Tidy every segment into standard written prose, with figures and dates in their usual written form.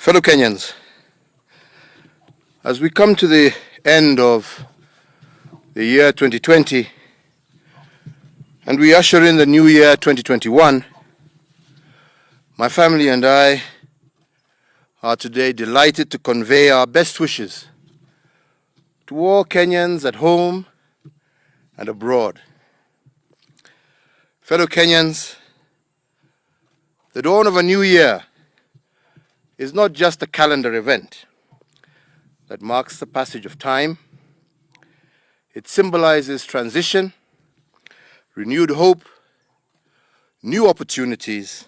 Fellow Kenyans, as we come to the end of the year 2020 and we usher in the new year 2021, my family and I are today delighted to convey our best wishes to all Kenyans at home and abroad. Fellow Kenyans, the dawn of a new year is not just a calendar event that marks the passage of time. It symbolizes transition, renewed hope, new opportunities,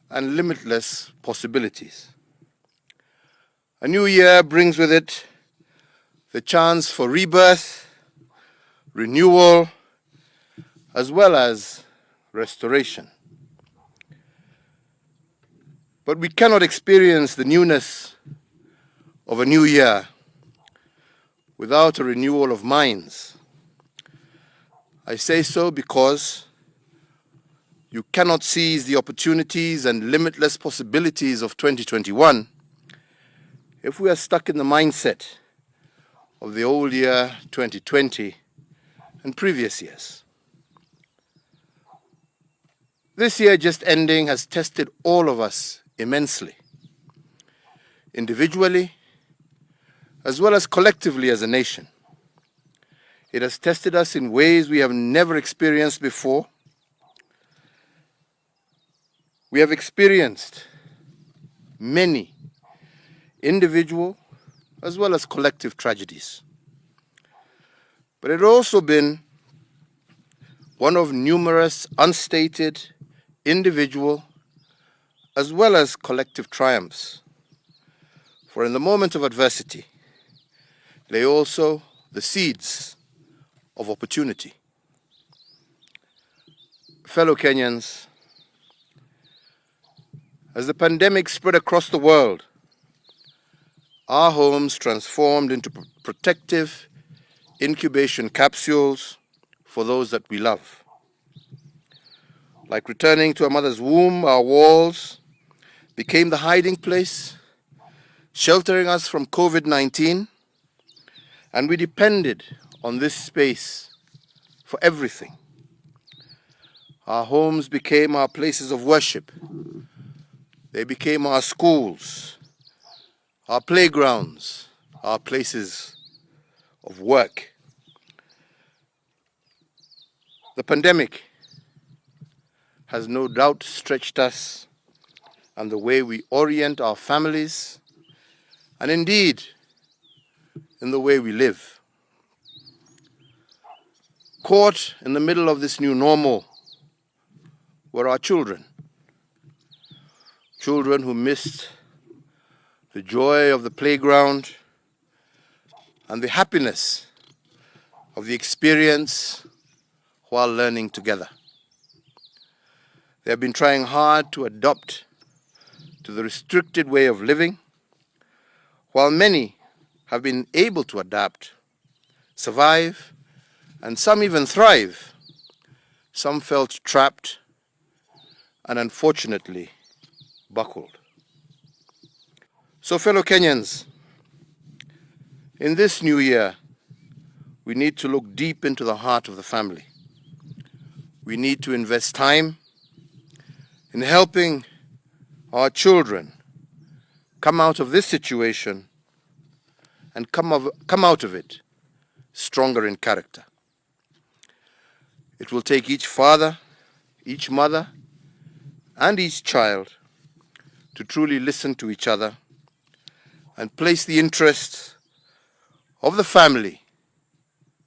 and limitless possibilities. A new year brings with it the chance for rebirth, renewal, as well as restoration. But we cannot experience the newness of a new year without a renewal of minds. I say so because you cannot seize the opportunities and limitless possibilities of 2021 if we are stuck in the mindset of the old year 2020 and previous years. This year just ending has tested all of us immensely, individually as well as collectively as a nation. It has tested us in ways we have never experienced before. We have experienced many individual as well as collective tragedies. But it has also been one of numerous unstated individual as well as collective triumphs. For in the moment of adversity lay also the seeds of opportunity. Fellow Kenyans, as the pandemic spread across the world, our homes transformed into protective incubation capsules for those that we love. Like returning to a mother's womb, our walls became the hiding place, sheltering us from COVID-19, and we depended on this space for everything. Our homes became our places of worship. They became our schools, our playgrounds, our places of work. The pandemic has no doubt stretched us and the way we orient our families, and indeed, in the way we live. Caught in the middle of this new normal were our children. Children who missed the joy of the playground and the happiness of the experience while learning together. They have been trying hard to adapt to the restricted way of living, while many have been able to adapt, survive, and some even thrive. Some felt trapped and unfortunately buckled. So fellow Kenyans, in this new year, we need to look deep into the heart of the family. We need to invest time in helping our children come out of this situation and come out of it stronger in character. It will take each father, each mother, and each child to truly listen to each other and place the interests of the family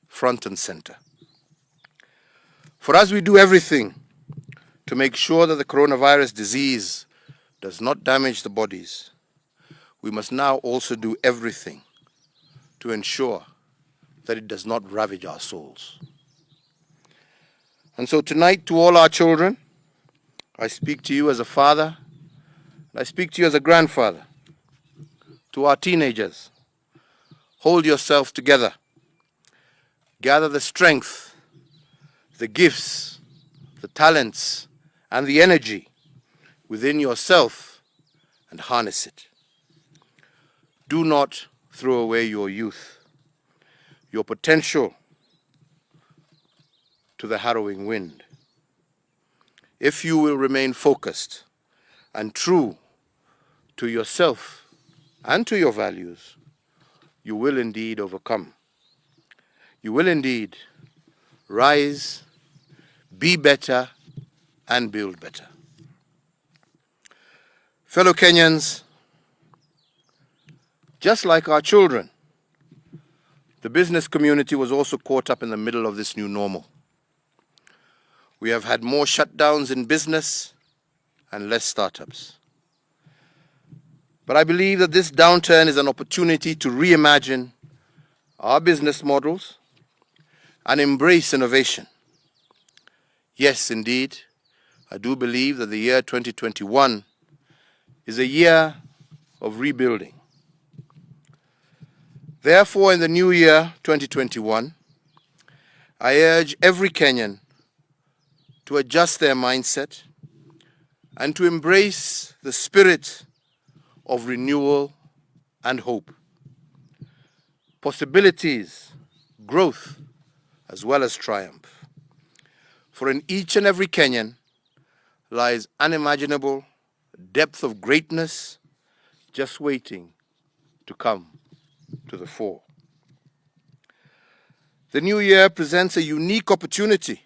front and center. For as we do everything to make sure that the coronavirus disease does not damage the bodies, we must now also do everything to ensure that it does not ravage our souls. And so tonight, to all our children, I speak to you as a father, and I speak to you as a grandfather. To our teenagers, hold yourself together. Gather the strength, the gifts, the talents, and the energy within yourself and harness it. Do not throw away your youth, your potential to the harrowing wind. If you will remain focused and true to yourself and to your values, you will indeed overcome. You will indeed rise, be better, and build better. Fellow Kenyans, just like our children, the business community was also caught up in the middle of this new normal. We have had more shutdowns in business and less startups. But I believe that this downturn is an opportunity to reimagine our business models and embrace innovation. Yes, indeed, I do believe that the year 2021 is a year of rebuilding. Therefore, in the new year 2021, I urge every Kenyan to adjust their mindset and to embrace the spirit of renewal and hope. Possibilities, growth, as well as triumph. For in each and every Kenyan lies unimaginable depth of greatness just waiting to come to the fore. The new year presents a unique opportunity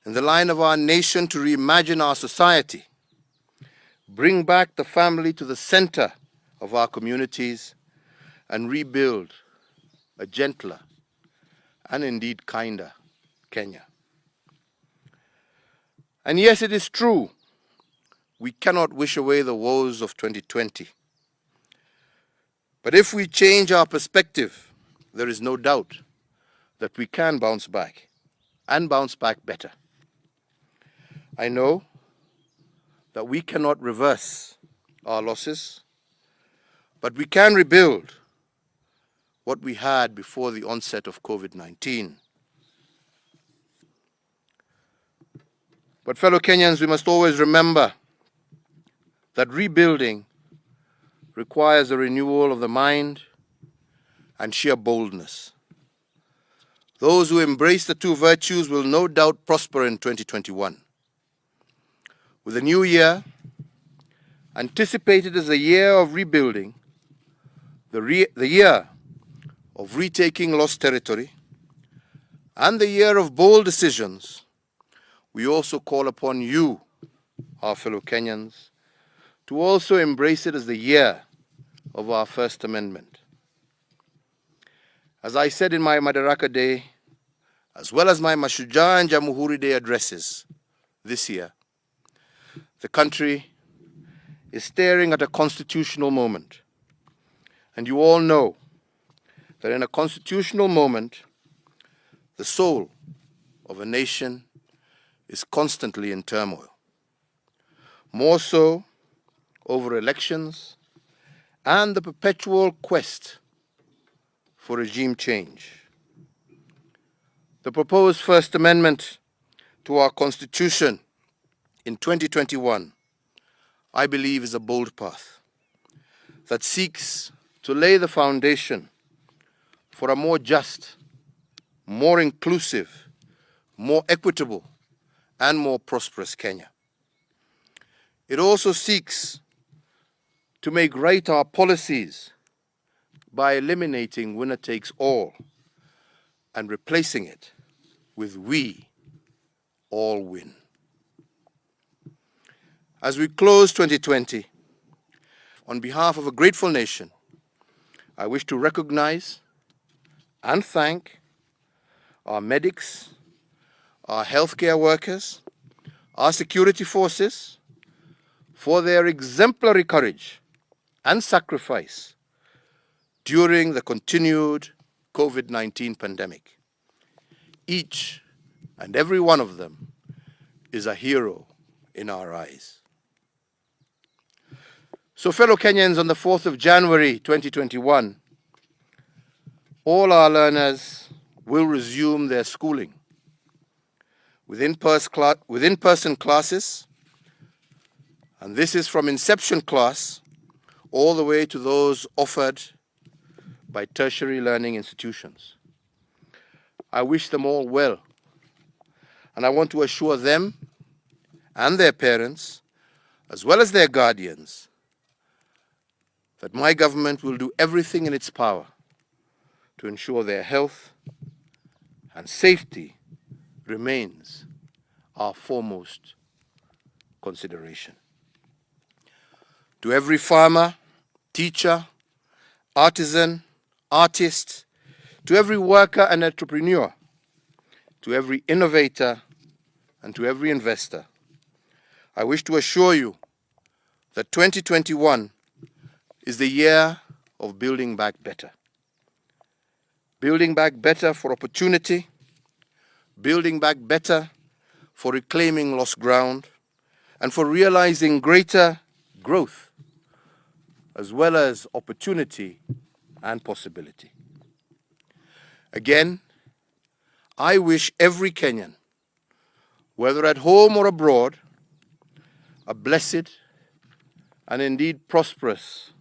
in the line of our nation to reimagine our society, bring back the family to the center of our communities, and rebuild a gentler and indeed kinder Kenya. And yes, it is true, we cannot wish away the woes of 2020. But if we change our perspective, there is no doubt that we can bounce back, and bounce back better. I know that we cannot reverse our losses, but we can rebuild what we had before the onset of COVID-19. But fellow Kenyans, we must always remember that rebuilding requires a renewal of the mind and sheer boldness. Those who embrace the two virtues will no doubt prosper in 2021. With the new year anticipated as the year of rebuilding, the year of retaking lost territory, and the year of bold decisions, we also call upon you, our fellow Kenyans, to also embrace it as the year of our First Amendment. As I said in my Madaraka Day, as well as my Mashujaa and Jamhuri Day addresses this year, the country is staring at a constitutional moment. And you all know that in a constitutional moment, the soul of a nation is constantly in turmoil. More so over elections and the perpetual quest for regime change. The proposed First Amendment to our Constitution in 2021, I believe, is a bold path that seeks to lay the foundation for a more just, more inclusive, more equitable, and more prosperous Kenya. It also seeks to make right our policies by eliminating winner takes all and replacing it with we all win. As we close 2020, on behalf of a grateful nation, I wish to recognize and thank our medics, our healthcare workers, our security forces for their exemplary courage and sacrifice during the continued COVID-19 pandemic. Each and every one of them is a hero in our eyes. So, fellow Kenyans, on the 4th of January 2021, all our learners will resume their schooling with in-person classes, and this is from inception class all the way to those offered by tertiary learning institutions. I wish them all well, and I want to assure them and their parents, as well as their guardians, that my government will do everything in its power to ensure their health and safety remains our foremost consideration. To every farmer, teacher, artisan, artist, to every worker and entrepreneur, to every innovator, and to every investor, I wish to assure you that 2021 is the year of building back better. Building back better for opportunity, building back better for reclaiming lost ground, and for realizing greater growth, as well as opportunity and possibility. Again, I wish every Kenyan, whether at home or abroad, a blessed and indeed prosperous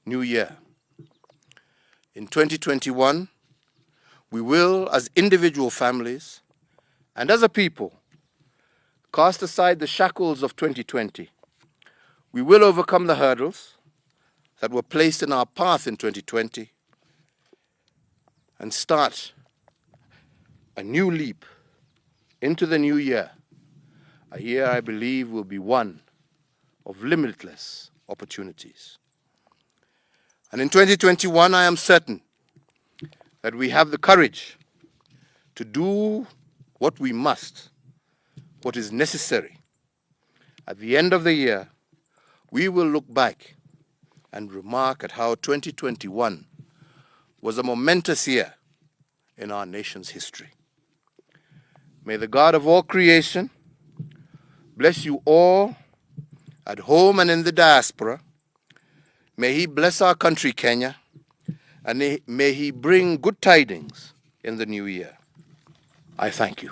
new year. In 2021, we will, as individual families and as a people, cast aside the shackles of 2020. We will overcome the hurdles that were placed in our path in 2020 and start a new leap into the new year, a year I believe will be one of limitless opportunities. And in 2021, I am certain that we have the courage to do what we must, what is necessary. At the end of the year, we will look back and remark at how 2021 was a momentous year in our nation's history. May the God of all creation bless you all at home and in the diaspora. May He bless our country, Kenya, and may He bring good tidings in the new year. I thank you.